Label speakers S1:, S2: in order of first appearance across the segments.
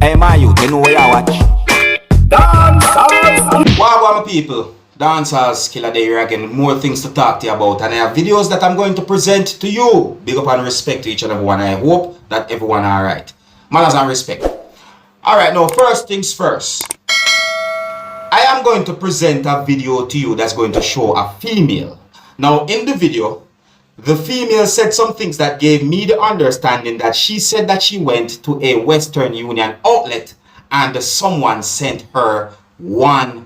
S1: Hey, my youth, you know where you watch?
S2: Dancehall. Wow, my people. Dancehall Skilla there again with more things to talk to you about. And I have videos that I'm going to present to you. Big up and respect to each and everyone. I hope that everyone are alright. Manners and respect. Alright, now first things first. I am going to present a video to you that's going to show a female. Now in the video, the female said some things that gave me the understanding that she said that she went to a Western Union outlet and someone sent her $1.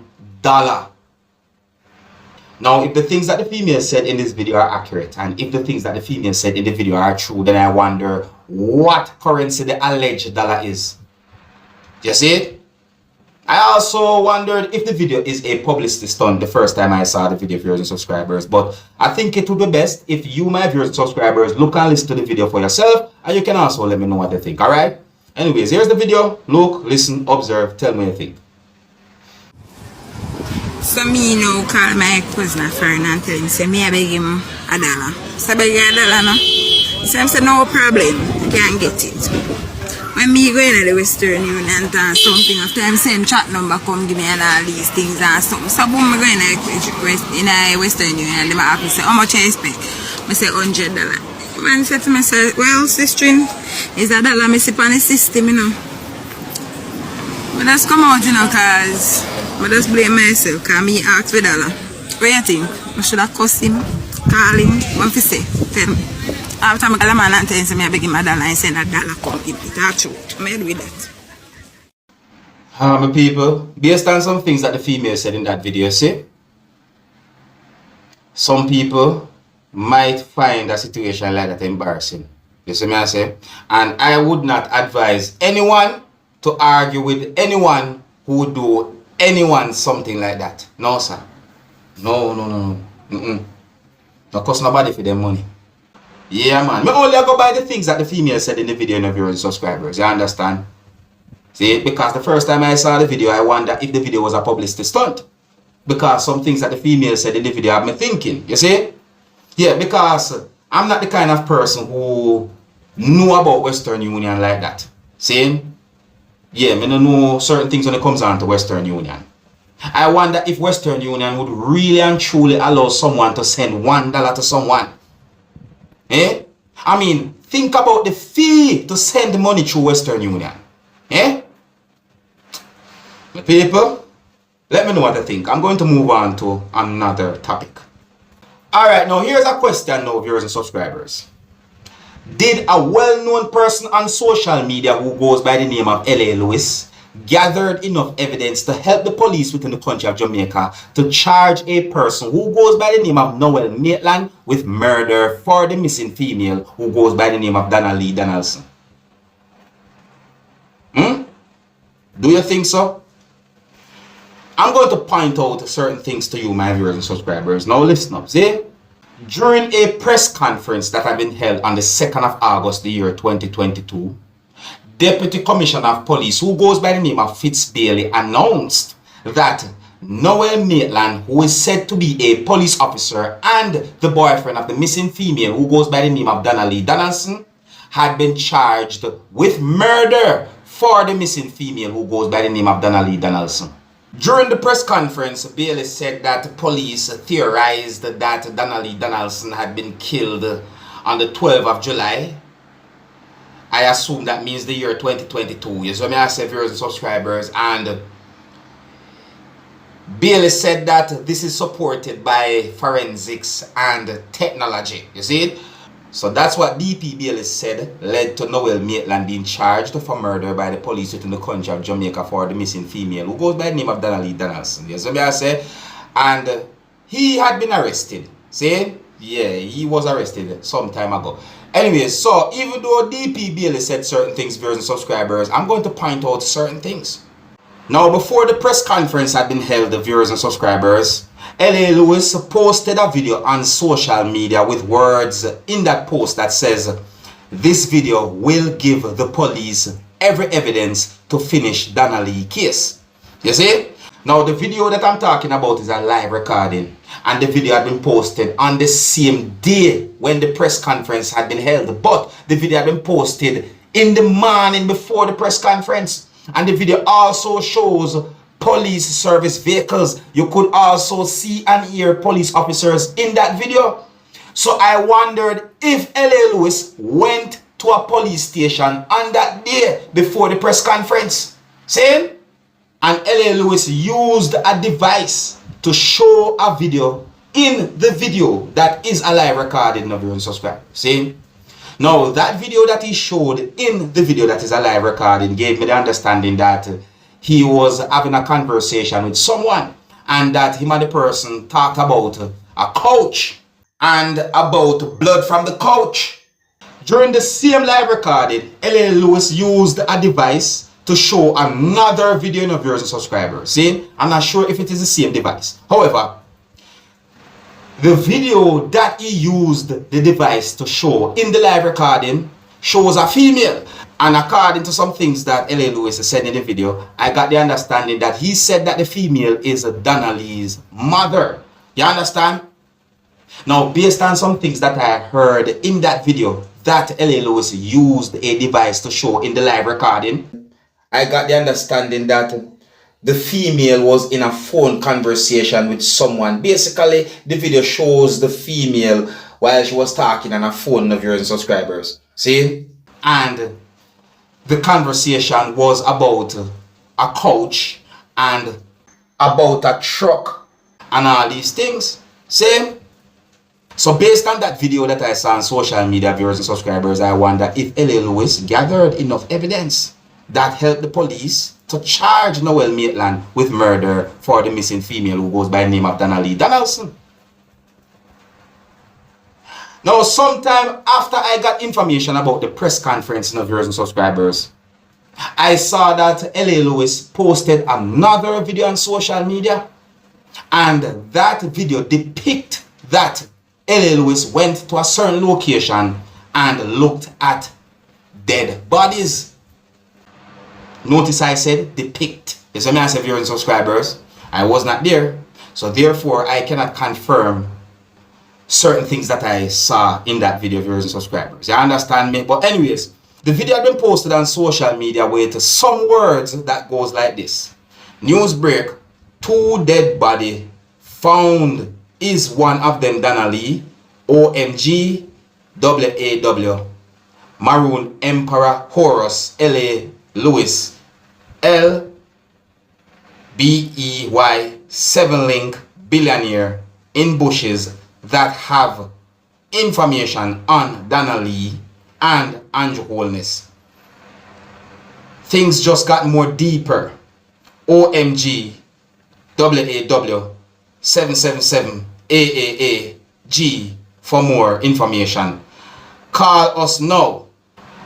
S2: Now, if the things that the female said in this video are accurate, and if the things that the female said in the video are true, then I wonder what currency the alleged dollar is. You see it? I also wondered if the video is a publicity stunt the first time I saw the video, viewers and subscribers. But I think it would be best if you, my viewers and subscribers, look and listen to the video for yourself, and you can also let me know what you think, alright? Anyways, here's the video. Look, listen, observe, tell me what you think.
S3: So me now call my cousin a friend and tell him, say me I beg him $1. So I beg him $1 no? So I say no problem, you can get it. When me go in the Western Union and something, after I'm saying chat number come give me and all these things and something. So boom, I go in a Western Union and they ask me say, how much I expect? I say $100. Man said to me, say, well sister, is $1 I see on the system, you know. But that's come out, you know, cause I just blame myself, cause me asked for $1. What you think? I should have cussed him, call him, what to say? Tell me. After I call him and tell me I beg him $1 and say $1 come give me. That's true. I'm made with that.
S2: My people, based on some things that the female said in that video, see? Some people might find a situation like that embarrassing. You see me I say? And I would not advise anyone to argue with anyone who would do anyone something like that. No, sir. No. No cost nobody for their money. Yeah, man. Me only go by the things that the female said in the video in the viewers and subscribers. You understand? See, because the first time I saw the video, I wonder if the video was a publicity stunt. Because some things that the female said in the video have me thinking. You see? Yeah, because I'm not the kind of person who know about Western Union like that. See? Yeah, I don't know certain things when it comes on to Western Union. I wonder if Western Union would really and truly allow someone to send $1 to someone. Eh? I mean, think about the fee to send money through Western Union. Eh? People, let me know what you think. I'm going to move on to another topic. Alright, now here's a question now, viewers and subscribers. Did a well-known person on social media who goes by the name of L.A. Lewis gathered enough evidence to help the police within the country of Jamaica to charge a person who goes by the name of Noel Maitland with murder for the missing female who goes by the name of Donna Lee Donaldson? Do you think so? I'm going to point out certain things to you, my viewers and subscribers. Now listen up, see? During a press conference that had been held on the 2nd of August, the year 2022, Deputy Commissioner of Police, who goes by the name of Fitz Bailey, announced that Noel Maitland, who is said to be a police officer and the boyfriend of the missing female, who goes by the name of Donna Lee Donaldson, had been charged with murder for the missing female, who goes by the name of Donna Lee Donaldson. During the press conference, Bailey said that police theorized that Donna Lee Donaldson had been killed on the 12th of July. I assume that means the year 2022. You see me, I said, viewers and subscribers, and Bailey said that this is supported by forensics and technology. You see it? So that's what DP Bailey said led to Noel Maitland being charged for murder by the police within the country of Jamaica for the missing female who goes by the name of Donna Lee Donaldson. You see me, I say? And he had been arrested. See? Yeah, he was arrested some time ago. Anyway, so even though DP Bailey said certain things, viewers and subscribers, I'm going to point out certain things. Now, before the press conference had been held, the viewers and subscribers, L.A. Lewis posted a video on social media with words in that post that says, "This video will give the police every evidence to finish Donna Lee case." You see? Now, the video that I'm talking about is a live recording, and the video had been posted on the same day when the press conference had been held. But the video had been posted in the morning before the press conference. And the video also shows police service vehicles. You could also see and hear police officers in that video. So I wondered if L.A. Lewis went to a police station on that day before the press conference. See? And L.A. Lewis used a device to show a video in the video that is a live recording of your subscribe. See? Now, that video that he showed in the video that is a live recording gave me the understanding that he was having a conversation with someone and that him and the person talked about a couch and about blood from the couch. During the same live recording, L.A. Lewis used a device to show another video of viewers and subscribers. See, I'm not sure if it is the same device. However, the video that he used the device to show in the live recording shows a female. And according to some things that L.A. Lewis said in the video, I got the understanding that he said that the female is Donna Lee's mother. You understand? Now, based on some things that I heard in that video that L.A. Lewis used a device to show in the live recording, I got the understanding that the female was in a phone conversation with someone. Basically, the video shows the female while she was talking on a phone to viewers and subscribers. See? And the conversation was about a couch and about a truck and all these things. See? So based on that video that I saw on social media, viewers and subscribers, I wonder if L.A. Lewis gathered enough evidence that helped the police to charge Noel Maitland with murder for the missing female who goes by the name of Donna Lee Donaldson. Now, sometime after I got information about the press conference of viewers and subscribers, I saw that L.A. Lewis posted another video on social media, and that video depicts that L.A. Lewis went to a certain location and looked at dead bodies. Notice I said depict. You see me, I said viewers and subscribers, I was not there, so therefore I cannot confirm certain things that I saw in that video, viewers and subscribers. You understand me? But anyways, the video had been posted on social media with some words that goes like this. News break, 2 dead body found. Is one of them Donna Lee? OMG, WAW, Maroon Emperor Horus, L.A. Lewis, LBEY, 7-link billionaire in bushes that have information on Donna Lee and Andrew Holness. Things just got more deeper. OMG, WAW, 777 AAAG for more information. Call us now.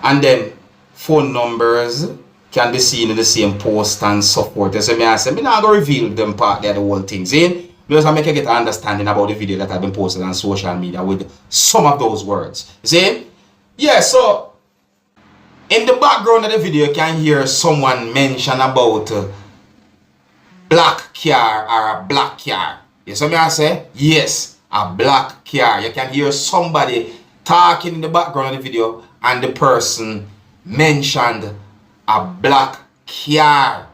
S2: And then phone numbers can be seen in the same post and so forth. So I say, I'm not going to reveal them part there, the whole things in. Because I make you get an understanding about the video that I've been posted on social media with some of those words. You see? Yeah, so in the background of the video, you can hear someone mention about black car or a black car. You see me I say? Yes, a black car. You can hear somebody talking in the background of the video and the person mentioned a black car.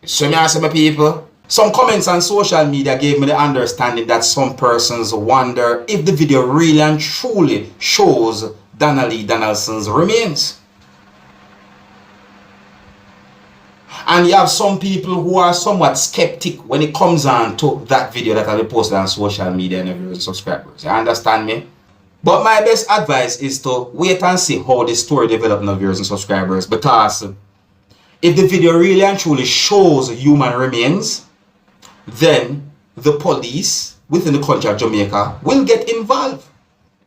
S2: You see me I say, my people? Some comments on social media gave me the understanding that some persons wonder if the video really and truly shows Donna Lee Donaldson's remains. And you have some people who are somewhat skeptic when it comes on to that video that I will post on social media and everyone subscribers. You understand me? But my best advice is to wait and see how the story develops in viewers and subscribers, because if the video really and truly shows human remains, then the police within the country of Jamaica will get involved.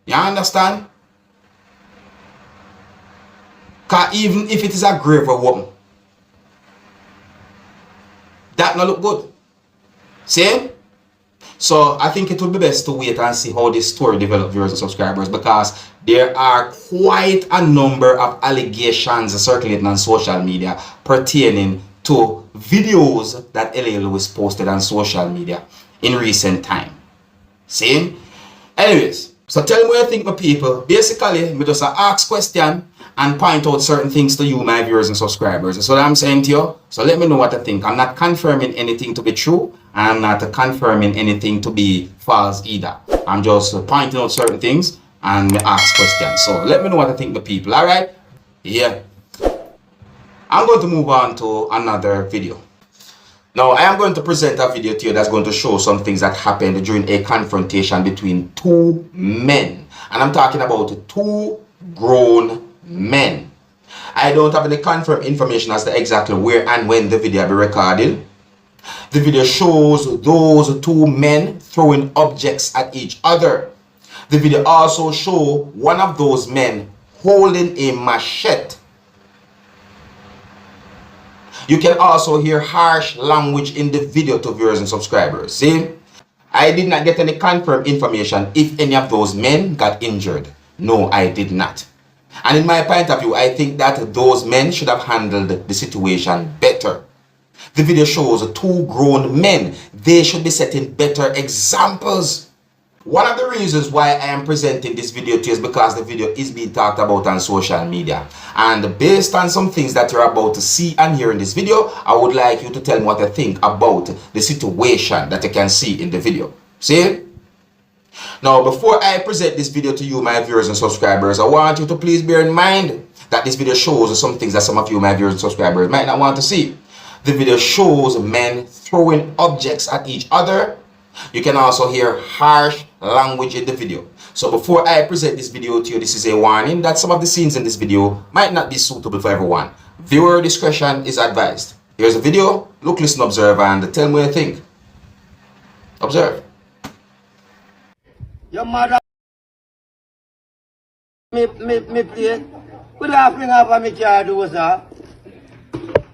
S2: You understand? Because even if it is a grave woman, that not look good. See? So I think it would be best to wait and see how this story develops, viewers and subscribers, because there are quite a number of allegations circulating on social media pertaining to videos that L.A. Lewis posted on social media in recent time. See? Anyways, so tell me what you think, my people. Basically, me just ask question and point out certain things to you, my viewers and subscribers. That's what I'm saying to you. So let me know what you think. I'm not confirming anything to be true, and I'm not confirming anything to be false either. I'm just pointing out certain things and ask questions. So let me know what you think, the people. All right? Yeah. I'm going to move on to another video. Now, I am going to present a video to you that's going to show some things that happened during a confrontation between two men. And I'm talking about two grown men. I don't have any confirmed information as to exactly where and when the video will be recorded. The video shows those two men throwing objects at each other. The video also shows one of those men holding a machete. You can also hear harsh language in the video to viewers and subscribers. See, I did not get any confirmed information if any of those men got injured. No, I did not. And in my point of view, I think that those men should have handled the situation better. The video shows two grown men. They should be setting better examples. One of the reasons why I am presenting this video to you is because the video is being talked about on social media. And based on some things that you're about to see and hear in this video, I would like you to tell me what you think about the situation that you can see in the video. See? Now, before I present this video to you, my viewers and subscribers, I want you to please bear in mind that this video shows some things that some of you, my viewers and subscribers, might not want to see. The video shows men throwing objects at each other. You can also hear harsh language in the video. So before I present this video to you, this is a warning that some of the scenes in this video might not be suitable for everyone. Viewer discretion is advised. Here's a video. Look, listen, observe, and tell me what you think. Observe.
S1: Your mother me plate. Could you bring up on me car do, sir?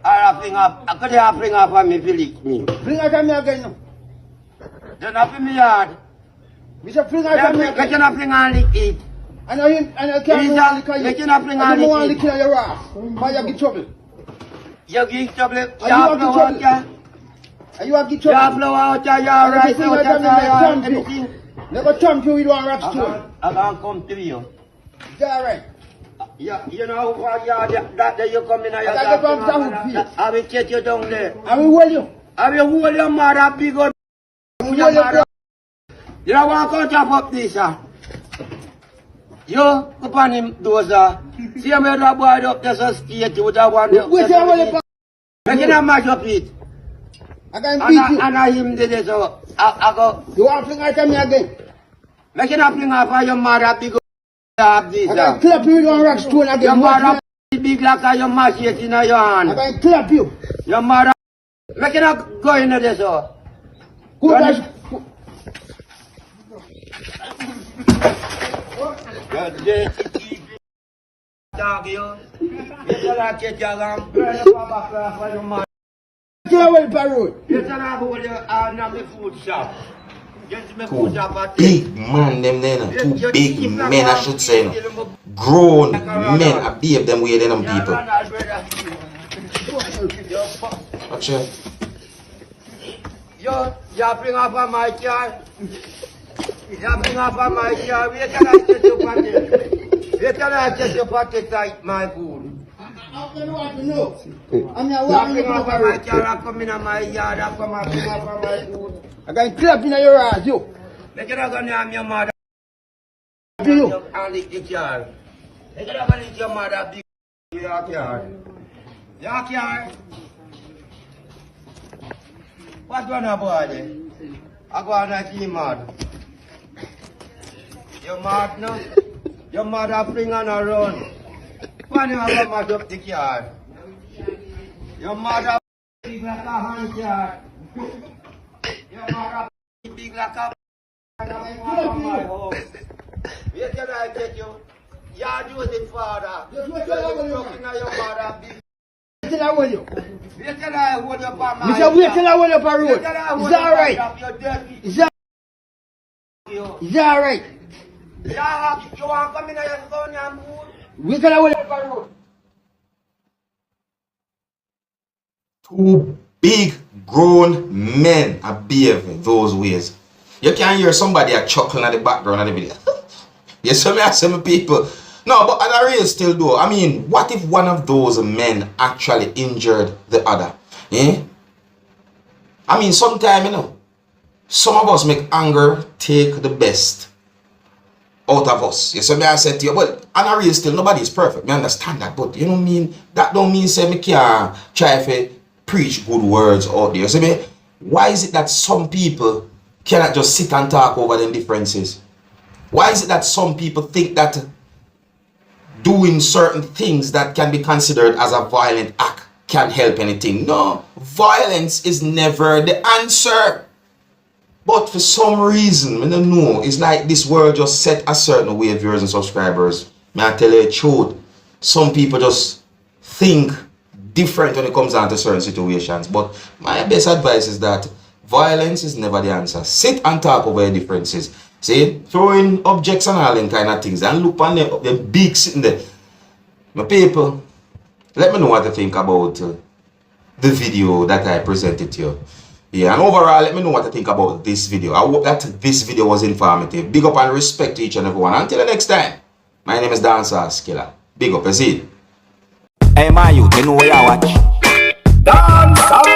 S1: Or bring up, could you bring up on me village me?
S4: Bring out me again.
S1: Then up in my yard.
S4: Mr. Bring out me
S1: I
S4: again.
S1: cannot bring on the eat.
S4: I know you, I know can't
S1: Lisa,
S4: lick you.
S1: you cannot bring
S4: I
S1: on
S4: don't
S1: the
S4: want to
S1: eat.
S4: kill your ass. Why you get trouble?
S1: You get trouble. You
S4: you have
S1: blow
S4: trouble?
S1: out ya.
S4: Are you have get
S1: You
S4: trouble?
S1: blow out ya. You right out ya. Anything.
S4: Never come to you don't rush to.
S1: I can't come to you.
S4: Is that right?
S1: Yeah, you know what that day you come in and you
S4: I got to come down.
S1: I will take you down there.
S4: I will hold you.
S1: I will hold your mother big old.
S4: I will hold you.
S1: You don't want to come chop up this, sir. You go on him, those, see him with that boy up there, so state, you would have one.
S4: Wait till I hold you.
S1: Make him mash up it.
S4: I can beat you.
S1: And I him did it, so I go.
S4: You want to fling out me again?
S1: Make him bring up for your mother big old up this,
S4: I can clap you with one rock stone again.
S1: your mother big like your mash it in your
S4: I
S1: hand.
S4: can clap you.
S1: Your mother, make him go into this, so.
S4: Good rush.
S1: Dog you. You like get your burn up for your mother.
S4: Till I hold the road.
S1: You tell her who you are not the food shop. Just me
S2: Two
S1: food shop at
S2: big man, them then. Two big men, I should say. No. Grown men. I behave them way than them people. Watch it.
S1: You bring up on my car. You bring up on my car. Where can I get your pocket? Where can I get your pocket like my food?
S4: I don't want to know. I'm not
S1: You
S4: walking
S1: bring
S4: up
S1: up
S4: my
S1: on my
S4: road.
S1: car. I come in on my yard. I come and bring up on my food.
S4: I can clap in your ass, you.
S1: Make it go near your mother.
S4: To you.
S1: And lick the car. Make it go lick your mother big your car. Your car. What one about it? I go on like you mad. You mad no? Your mother bring on a run. When you have a mad up the car. Your mother big like a hand car. Your mother big like a my home. Where can I get you? You do it, father.
S4: Yes,
S1: You
S4: where can I
S1: are
S4: get you?
S1: looking at your mother big.
S4: Wait till I hold you.
S1: Where can I hold you by my
S4: Mr. Wait till I hold up a road.
S1: Where can I hold
S4: Is that
S1: you
S4: right?
S1: by your dirty
S4: Is that right?
S1: Yeah, you want to come in and you go and move?
S4: Wait till I hold up a road.
S2: Two big grown men are behave those ways. You can hear somebody a chuckling at the background of the video. You see me, I see me people. No, but on a real still though, I mean, what if one of those men actually injured the other? Eh? I mean, sometimes, you know, some of us make anger take the best out of us. You see me I said to you, but on a real still, nobody is perfect. Me understand that, but you know what I mean? That don't mean say me can't try to preach good words out there. You see me? Why is it that some people cannot just sit and talk over them differences? Why is it that some people think that doing certain things that can be considered as a violent act can help anything? No, violence is never the answer. But for some reason, I don't know, it's like this world just set a certain way of viewers and subscribers. May I tell you the truth? Some people just think different when it comes down to certain situations. But my best advice is that violence is never the answer. Sit and talk over your differences. See, throw in objects and all them kind of things and look on the big sitting there. My people, let me know what you think about the video that I presented to you. Yeah, and overall, let me know what you think about this video. I hope that this video was informative. Big up and respect to each and everyone. Until the next time, my name is Dancehall Skilla. Big up, you see.
S5: Hey, my youth, you know where you watch?
S1: Dancehall.